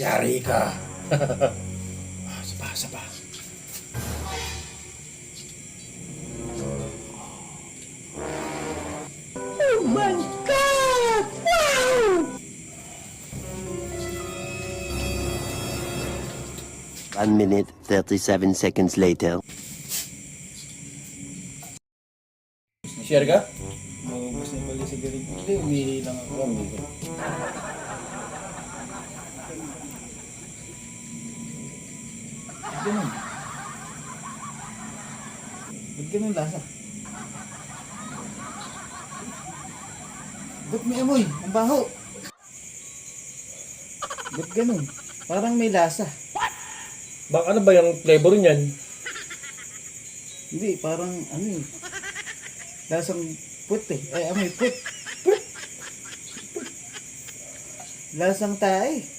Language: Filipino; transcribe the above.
Yari ka. Sapa. Oh my God! Wow! 1 minute, 37 seconds later. Share ka? Maubos na pala si Galing. Hindi, umihi lang ako. Ganun. Ba't ganun lasa? Ba't may amoy? Ang baho. Ba't ganun? Parang may lasa. Baka ano ba yung flavor niyan? Hindi, parang ano eh. Lasang put eh. Ay, amoy put. Put. Lasang tae.